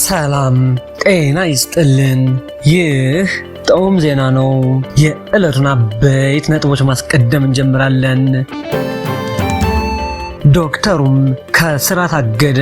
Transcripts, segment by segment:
ሰላም ጤና ይስጥልን። ይህ ጣዕም ዜና ነው። የዕለቱን አበይት ነጥቦች ማስቀደም እንጀምራለን። ዶክተሩም ከስራ ታገደ።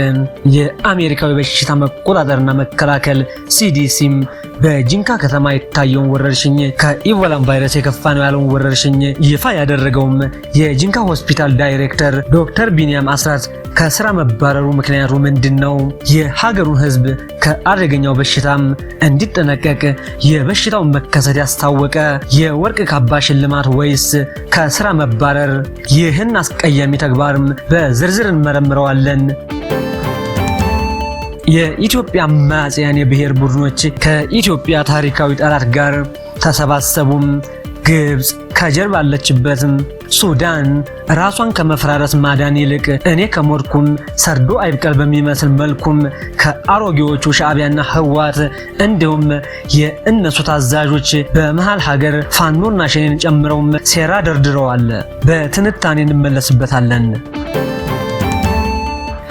የአሜሪካዊ በሽታ መቆጣጠርና መከላከል ሲዲሲም በጂንካ ከተማ የታየውን ወረርሽኝ ከኢቦላ ቫይረስ የከፋ ነው ያለውን ወረርሽኝ ይፋ ያደረገውም የጂንካ ሆስፒታል ዳይሬክተር ዶክተር ቢኒያም አስራት ከስራ መባረሩ ምክንያቱ ምንድነው? የሀገሩን ሕዝብ ከአደገኛው በሽታም እንዲጠነቀቅ የበሽታውን መከሰት ያስታወቀ የወርቅ ካባ ሽልማት ወይስ ከስራ መባረር? ይህን አስቀያሚ ተግባርም በዝርዝር እንመረምረዋለን። የኢትዮጵያ አማጽያን የብሔር ቡድኖች ከኢትዮጵያ ታሪካዊ ጠላት ጋር ተሰባሰቡም። ግብጽ ከጀርባ አለችበትም። ሱዳን ራሷን ከመፍራረስ ማዳን ይልቅ እኔ ከሞትኩም ሰርዶ አይብቀል በሚመስል መልኩም ከአሮጌዎቹ ሻዕቢያና ህወሓት እንዲሁም የእነሱ ታዛዦች በመሃል ሀገር ፋኖና ሸኔን ጨምረውም ሴራ ደርድረዋል። በትንታኔ እንመለስበታለን።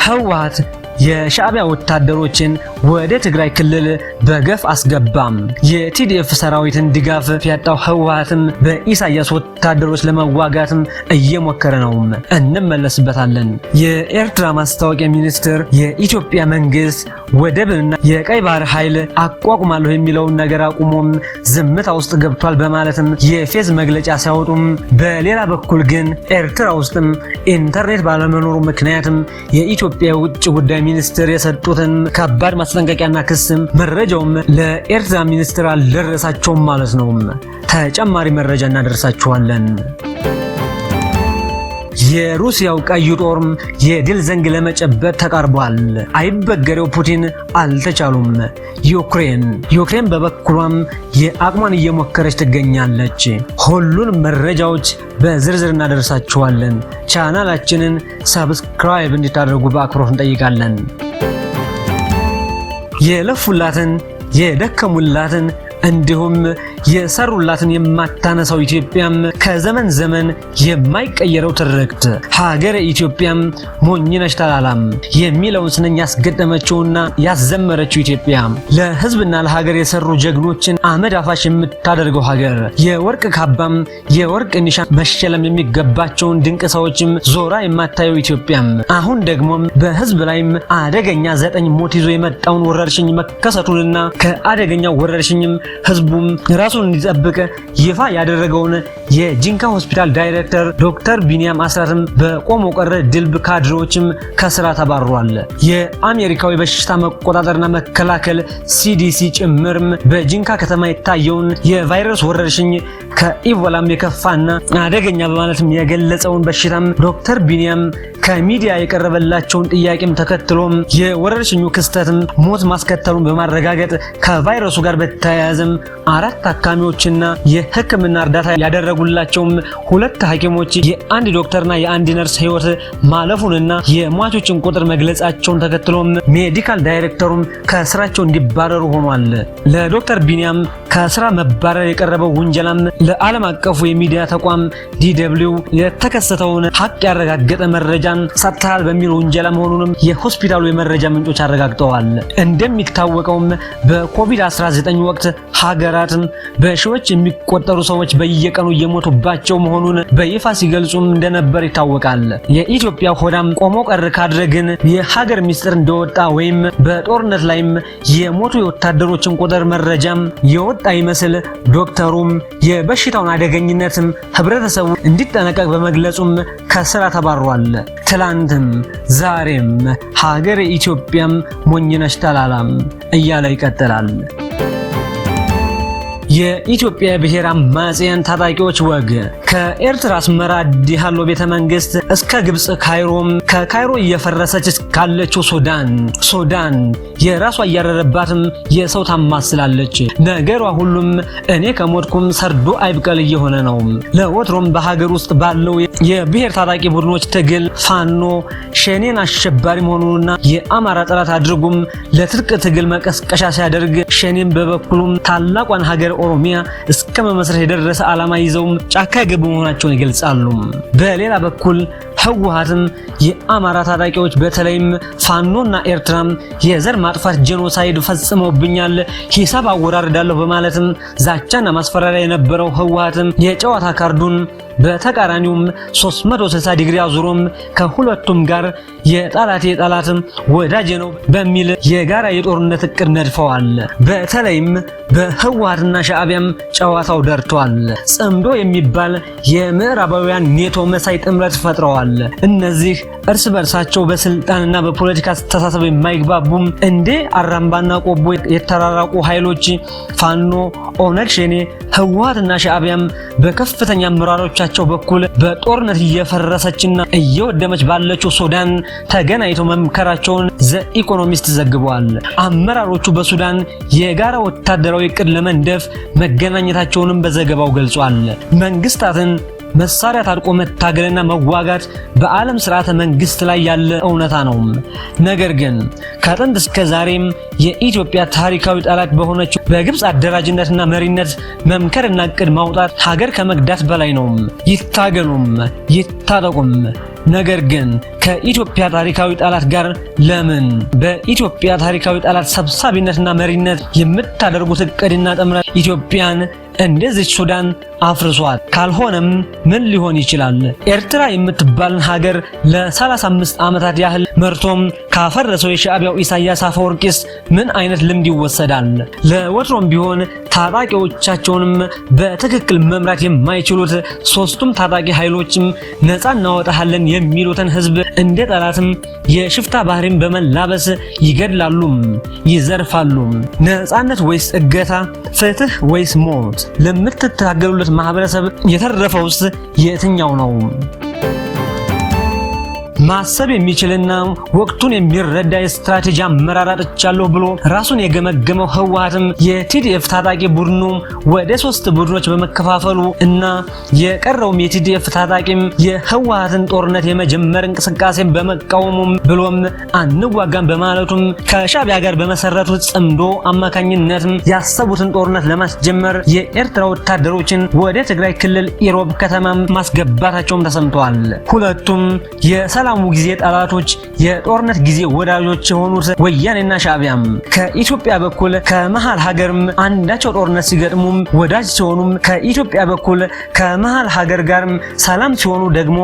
ህወሓት የሻዕቢያ ወታደሮችን ወደ ትግራይ ክልል በገፍ አስገባም። የቲዲኤፍ ሰራዊትን ድጋፍ ያጣው ህወሓትም በኢሳያስ ወታደሮች ለመዋጋትም እየሞከረ ነው። እንመለስበታለን። የኤርትራ ማስታወቂያ ሚኒስትር የኢትዮጵያ መንግስት ወደብንና የቀይ ባህር ኃይል አቋቁማለሁ የሚለውን ነገር አቁሞም ዝምታ ውስጥ ገብቷል በማለትም የፌዝ መግለጫ ሲያወጡም፣ በሌላ በኩል ግን ኤርትራ ውስጥም ኢንተርኔት ባለመኖሩ ምክንያትም የኢትዮጵያ ውጭ ጉዳይ ሚኒስትር የሰጡትን ከባድ ማስጠንቀቂያና ክስም መረጃውም ለኤርትራ ሚኒስትር አልደረሳቸውም ማለት ነው። ተጨማሪ መረጃ እናደርሳችኋለን። የሩሲያው ቀይ ጦርም የድል ዘንግ ለመጨበጥ ተቃርቧል። አይበገሬው ፑቲን አልተቻሉም። ዩክሬን በበኩሏም የአቅሟን እየሞከረች ትገኛለች። ሁሉንም መረጃዎች በዝርዝር እናደርሳችኋለን። ቻናላችንን ሰብስክራይብ እንድታደርጉ በአክብሮት እንጠይቃለን። የለፉላትን የደከሙላትን እንዲሁም የሰሩላትን የማታነሳው ኢትዮጵያም ከዘመን ዘመን የማይቀየረው ትርክት ሀገረ ኢትዮጵያም ሞኝነሽ ተላላም የሚለውን ስንኝ ያስገጠመችውና ያዘመረችው ኢትዮጵያ ለሕዝብና ለሀገር የሰሩ ጀግኖችን አመድ አፋሽ የምታደርገው ሀገር የወርቅ ካባም የወርቅ ኒሻን መሸለም የሚገባቸውን ድንቅ ሰዎችም ዞራ የማታየው ኢትዮጵያም አሁን ደግሞም በሕዝብ ላይም አደገኛ 9 ሞት ይዞ የመጣውን ወረርሽኝ መከሰቱንና ከአደገኛው ወረርሽኝም ሕዝቡም ራሱን እንዲጠብቅ ይፋ ያደረገውን የጂንካ ሆስፒታል ዳይሬክተር ዶክተር ቢኒያም አስራትም በቆሞ ቀረ ድልብ ካድሬዎችም ከስራ ተባረዋል። የአሜሪካዊ በሽታ መቆጣጠርና መከላከል ሲዲሲ ጭምርም በጂንካ ከተማ የታየውን የቫይረስ ወረርሽኝ ከኢቦላም የከፋና አደገኛ በማለትም የገለጸውን በሽታም ዶክተር ቢኒያም ከሚዲያ የቀረበላቸውን ጥያቄም ተከትሎም የወረርሽኙ ክስተትም ሞት ማስከተሉን በማረጋገጥ ከቫይረሱ ጋር በተያያዘም 4 ታካሚዎችና የሕክምና እርዳታ ያደረጉላቸውም 2 ሐኪሞች የአንድ ዶክተርና የአንድ ነርስ ህይወት ማለፉንና የሟቾችን ቁጥር መግለጻቸውን ተከትሎም ሜዲካል ዳይሬክተሩም ከስራቸው እንዲባረሩ ሆኗል። ለዶክተር ቢኒያም ከስራ መባረር የቀረበው ውንጀላም ለዓለም አቀፉ የሚዲያ ተቋም DW የተከሰተውን ሀቅ ያረጋገጠ መረጃን ሰጥተዋል በሚል ውንጀላ መሆኑንም የሆስፒታሉ የመረጃ ምንጮች አረጋግጠዋል። እንደሚታወቀውም በኮቪድ-19 ወቅት ሀገራትም በሺዎች የሚቆጠሩ ሰዎች በየቀኑ እየሞቱባቸው መሆኑን በይፋ ሲገልጹም እንደነበር ይታወቃል። የኢትዮጵያ ሆዳም ቆሞ ቀር ካድረግን የሀገር ሚስጥር እንደወጣ ወይም በጦርነት ላይም የሞቱ የወታደሮችን ቁጥር መረጃም የወጣ ይመስል ዶክተሩም የበሽታውን አደገኝነትም ህብረተሰቡ እንዲጠነቀቅ በመግለጹም ከስራ ተባሯል። ትላንትም ዛሬም ሀገር ኢትዮጵያም ሞኝነሽ ተላላም እያለ ይቀጥላል። የኢትዮጵያ ብሔር አማጽያን ታጣቂዎች ወግ ከኤርትራ አስመራ ዲሃሎ ቤተ መንግስት እስከ ግብጽ ካይሮም ከካይሮ እየፈረሰች እስካለችው ሱዳን የራሷ እያረረባትም የሰው ታማስላለች። ነገሯ ሁሉም እኔ ከሞትኩም ሰርዶ አይብቀል እየሆነ ነው። ለወትሮም በሀገር ውስጥ ባለው የብሔር ታጣቂ ቡድኖች ትግል ፋኖ ሸኔን አሸባሪ መሆኑንና የአማራ ጠላት አድርጉም ለትጥቅ ትግል መቀስቀሻ ሲያደርግ ሸኔን በበኩሉም ታላቋን ሀገር ኦሮሚያ እስከ መመስረት የደረሰ ዓላማ ይዘው ጫካ የገቡ መሆናቸውን ይገልጻሉ። በሌላ በኩል ህወሓትም የአማራ ታጣቂዎች በተለይም ፋኖና ኤርትራም የዘር ማጥፋት ጄኖሳይድ ፈጽመውብኛል፣ ሂሳብ አወራርዳለሁ በማለትም ዛቻና ማስፈራሪያ የነበረው ህወሓትም የጨዋታ ካርዱን በተቃራኒውም 360 ዲግሪ አዙሮም ከሁለቱም ጋር የጠላትም ወዳጅ ነው በሚል የጋራ የጦርነት እቅድ ነድፈዋል። በተለይም በህወሓትና ሻዕቢያም ጨዋታው ደርቷል። ጽምዶ የሚባል የምዕራባውያን ኔቶ መሳይ ጥምረት ፈጥረዋል። እነዚህ እርስ በርሳቸው በስልጣንና በፖለቲካ አስተሳሰብ የማይግባቡም እንደ አራምባና ቆቦ የተራራቁ ኃይሎች ፋኖ፣ ኦነግ ሸኔ፣ ህወሓትና ሻዕቢያም በከፍተኛ አመራሮቻቸው በኩል በጦርነት እየፈረሰችና እየወደመች ባለችው ሱዳን ተገናኝተው መምከራቸውን ዘ ኢኮኖሚስት ዘግቧል። አመራሮቹ በሱዳን የጋራ ወታደራዊ እቅድ ለመንደፍ መገናኘታቸውንም በዘገባው ገልጿል። መንግስታትን መሳሪያ ታጥቆ መታገልና መዋጋት በዓለም ስርዓተ መንግስት ላይ ያለ እውነታ ነው። ነገር ግን ከጥንት እስከ ዛሬም የኢትዮጵያ ታሪካዊ ጠላት በሆነችው በግብጽ አደራጅነትና መሪነት መምከርና እቅድ ማውጣት ሀገር ከመግዳት በላይ ነው። ይታገሉም ይታጠቁም። ነገር ግን ከኢትዮጵያ ታሪካዊ ጠላት ጋር ለምን በኢትዮጵያ ታሪካዊ ጠላት ሰብሳቢነትና መሪነት የምታደርጉት እቅድና ጥምረት ኢትዮጵያን እንደዚህ ሱዳን አፍርሷት? ካልሆነም ምን ሊሆን ይችላል? ኤርትራ የምትባልን ሀገር ለ35 ዓመታት ያህል መርቶም ካፈረሰው የሻዕቢያው ኢሳያስ አፈወርቂስ ምን አይነት ልምድ ይወሰዳል? ለወትሮም ቢሆን ታጣቂዎቻቸውንም በትክክል መምራት የማይችሉት ሶስቱም ታጣቂ ኃይሎችም ነፃ እናወጣለን የሚሉትን ህዝብ እንደ ጠላትም የሽፍታ ባህሪን በመላበስ ይገድላሉም ይዘርፋሉ። ነፃነት ወይስ እገታ? ፍትህ ወይስ ሞት? ለምትታገሉለት ማህበረሰብ የተረፈውስ የትኛው ነው? ማሰብ የሚችልና ወቅቱን የሚረዳ የስትራቴጂ አመራር አጥቻለሁ ብሎ ራሱን የገመገመው ህወሓትም የቲዲኤፍ ታጣቂ ቡድኑ ወደ 3 ቡድኖች በመከፋፈሉ እና የቀረውም የቲዲኤፍ ታጣቂም የህወሓትን ጦርነት የመጀመር እንቅስቃሴን በመቃወሙም ብሎም አንዋጋም በማለቱም ከሻዕቢያ ጋር በመሰረቱት ጽምዶ አማካኝነትም ያሰቡትን ጦርነት ለማስጀመር የኤርትራ ወታደሮችን ወደ ትግራይ ክልል ኢሮብ ከተማ ማስገባታቸውም ተሰምቷል። ሁለቱም የሰላሙ ጊዜ ጠላቶች የጦርነት ጊዜ ወዳጆች የሆኑት ወያኔና ሻዕቢያም ከኢትዮጵያ በኩል ከመሃል ሀገርም አንዳቸው ጦርነት ሲገጥሙም ወዳጅ ሲሆኑም ከኢትዮጵያ በኩል ከመሃል ሀገር ጋርም ሰላም ሲሆኑ ደግሞ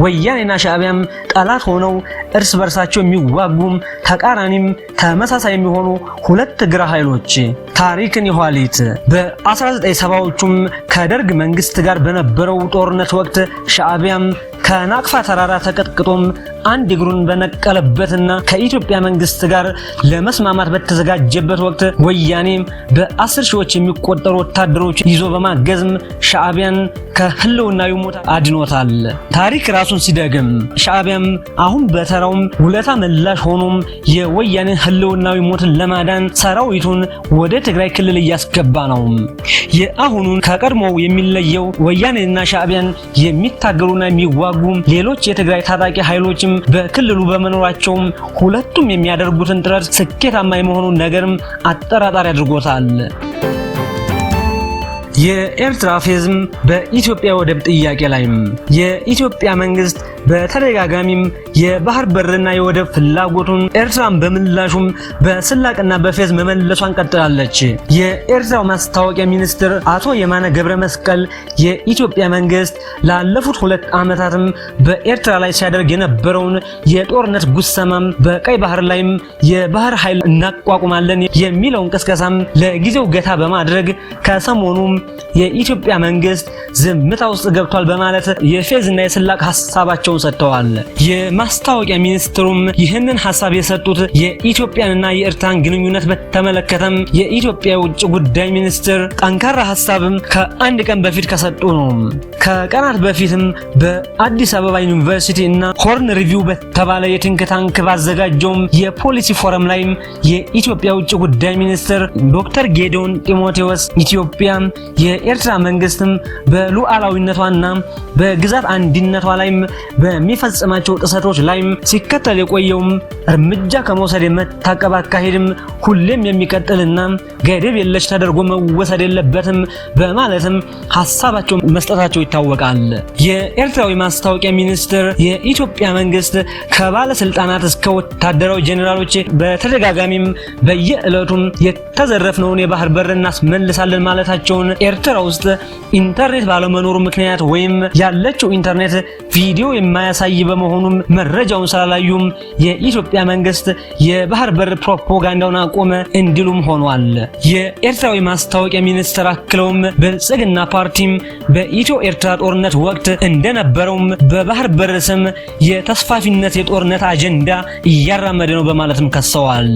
ወያኔና ሻዕቢያም ጠላት ሆነው እርስ በርሳቸው የሚዋጉም ተቃራኒም ተመሳሳይ የሚሆኑ ሁለት ግራ ኃይሎች። ታሪክን የኋሊት በ1970ዎቹም ከደርግ መንግስት ጋር በነበረው ጦርነት ወቅት ሻዕቢያም ከናቅፋ ተራራ ተቀጥቅጦም አንድ እግሩን በነቀለበትና ከኢትዮጵያ መንግስት ጋር ለመስማማት በተዘጋጀበት ወቅት ወያኔም በ10 ሺዎች የሚቆጠሩ ወታደሮች ይዞ በማገዝም ሻዕቢያን ከህልውናዊ ሞት አድኖታል። ታሪክ ራሱን ሲደግም ሻዕቢያም አሁን በተራውም ውለታ መላሽ ሆኖም የወያኔን ህልውናዊ ሞትን ለማዳን ሰራዊቱን ወደ ትግራይ ክልል እያስገባ ነው። የአሁኑን ከቀድሞው የሚለየው ወያኔና ሻዕቢያን የሚታገሉና የሚዋጉ ሌሎች የትግራይ ታጣቂ ኃይሎችም በክልሉ በመኖራቸውም ሁለቱም የሚያደርጉትን ጥረት ስኬታማ የመሆኑን ነገርም አጠራጣሪ አድርጎታል። የኤርትራ ፌዝም በኢትዮጵያ ወደብ ጥያቄ ላይም የኢትዮጵያ መንግስት በተደጋጋሚም የባህር በርና የወደብ ፍላጎቱን ኤርትራን በምላሹም በስላቅና በፌዝ መመለሷን ቀጥላለች። የኤርትራው ማስታወቂያ ሚኒስትር አቶ የማነ ገብረ መስቀል የኢትዮጵያ መንግስት ላለፉት 2 ዓመታትም በኤርትራ ላይ ሲያደርግ የነበረውን የጦርነት ጉሰማም በቀይ ባህር ላይም የባህር ኃይል እናቋቁማለን የሚለውን ቅስቀሳም ለጊዜው ገታ በማድረግ ከሰሞኑም የኢትዮጵያ መንግስት ዝምታ ውስጥ ገብቷል በማለት የፌዝና የስላቅ ሐሳባቸውን ሰጥተዋል። የማስታወቂያ ሚኒስትሩም ይህንን ሐሳብ የሰጡት የኢትዮጵያንና የኤርትራን ግንኙነት በተመለከተም የኢትዮጵያ የውጭ ጉዳይ ሚኒስትር ጠንካራ ሐሳብም ከአንድ ቀን በፊት ከሰጡ ነው። ከቀናት በፊትም በአዲስ አበባ ዩኒቨርሲቲ እና ሆርን ሪቪው በተባለ የቲንክ ታንክ ባዘጋጀውም የፖሊሲ ፎረም ላይም የኢትዮጵያ የውጭ ጉዳይ ሚኒስትር ዶክተር ጌዲዮን ጢሞቴዎስ ኢትዮጵያ የኤርትራ መንግስትም በሉዓላዊነቷና በግዛት አንድነቷ ላይም በሚፈጽማቸው ጥሰቶች ላይም ሲከተል የቆየውም እርምጃ ከመውሰድ የመታቀብ አካሄድም ሁሌም የሚቀጥልና ገደብ የለሽ ተደርጎ መወሰድ የለበትም በማለትም ሐሳባቸው መስጠታቸው ይታወቃል። የኤርትራዊ ማስታወቂያ ሚኒስትር የኢትዮጵያ መንግስት ከባለስልጣናት እስከ ወታደራዊ ጄኔራሎች በተደጋጋሚም በየዕለቱም የተዘረፍነውን የባህር በር እናስመልሳለን ማለታቸውን ኤርትራ ውስጥ ኢንተርኔት ባለመኖሩ ምክንያት ወይም ያለችው ኢንተርኔት ቪዲዮ የማያሳይ በመሆኑም መረጃውን ስላላዩም የኢትዮጵያ መንግስት የባህር በር ፕሮፓጋንዳውን አቆመ እንዲሉም ሆኗል። የኤርትራዊ ማስታወቂያ ሚኒስትር አክለውም ብልጽግና ፓርቲም በኢትዮ ኤርትራ ጦርነት ወቅት እንደነበረውም በባህር በር ስም የተስፋፊነት የጦርነት አጀንዳ እያራመደ ነው በማለትም ከሰዋል።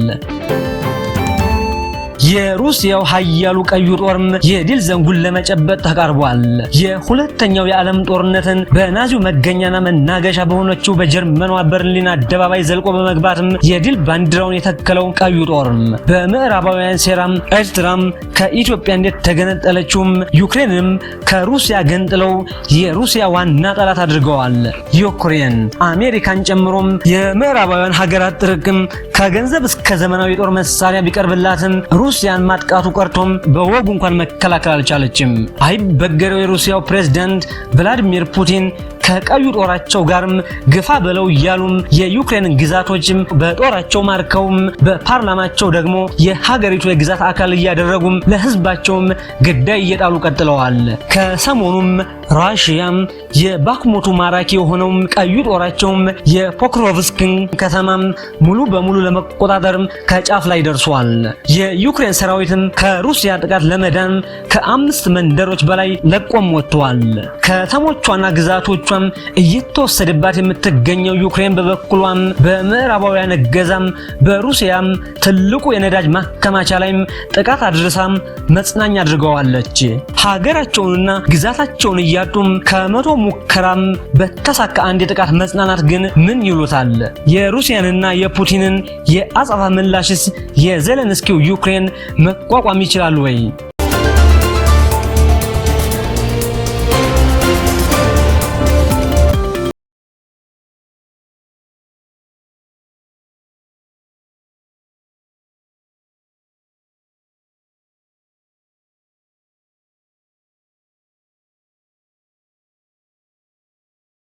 የሩሲያው ኃያሉ ቀዩ ጦርም የድል ዘንጉን ለመጨበጥ ተቃርቧል። የሁለተኛው የዓለም ጦርነትን በናዚው መገኛና መናገሻ በሆነችው በጀርመኗ በርሊን አደባባይ ዘልቆ በመግባትም የድል ባንዲራውን የተከለው ቀዩ ጦርም በምዕራባውያን ሴራም ኤርትራም ከኢትዮጵያ እንደተገነጠለችውም ዩክሬንም ከሩሲያ ገንጥለው የሩሲያ ዋና ጠላት አድርገዋል። ዩክሬን አሜሪካን ጨምሮም የምዕራባውያን ሀገራት ጥርቅም ከገንዘብ እስከ ዘመናዊ የጦር መሳሪያ ቢቀርብላትም ሩሲያን ማጥቃቱ ቀርቶም በወጉ እንኳን መከላከል አልቻለችም። አይበገሬው የሩሲያው ፕሬዝዳንት ቭላዲሚር ፑቲን ከቀዩ ጦራቸው ጋርም ግፋ በለው እያሉም የዩክሬን ግዛቶችም በጦራቸው ማርከውም በፓርላማቸው ደግሞ የሀገሪቱ የግዛት አካል እያደረጉም ለህዝባቸውም ግዳይ እየጣሉ ቀጥለዋል። ከሰሞኑም ራሽያም የባክሙቱ ማራኪ የሆነውም ቀዩ ጦራቸውም የፖክሮቭስክን ከተማም ሙሉ በሙሉ ለመቆጣጠርም ከጫፍ ላይ ደርሷል። የዩክሬን ሰራዊትም ከሩሲያ ጥቃት ለመዳን ከ5 መንደሮች በላይ ለቆም ወጥቷል። ከተሞቿና ግዛቶቿም እየተወሰደባት የምትገኘው ዩክሬን በበኩሏም በምዕራባውያን እገዛም በሩሲያም ትልቁ የነዳጅ ማከማቻ ላይም ጥቃት አድርሳም መጽናኛ አድርገዋለች። ሀገራቸውንና ግዛታቸውን እያጡም ከመቶ ሙከራም በተሳካ አንድ የጥቃት መጽናናት ግን ምን ይሉታል? የሩሲያንና የፑቲንን የአጸፋ ምላሽስ የዜሌንስኪው ዩክሬን መቋቋም ይችላል ወይ?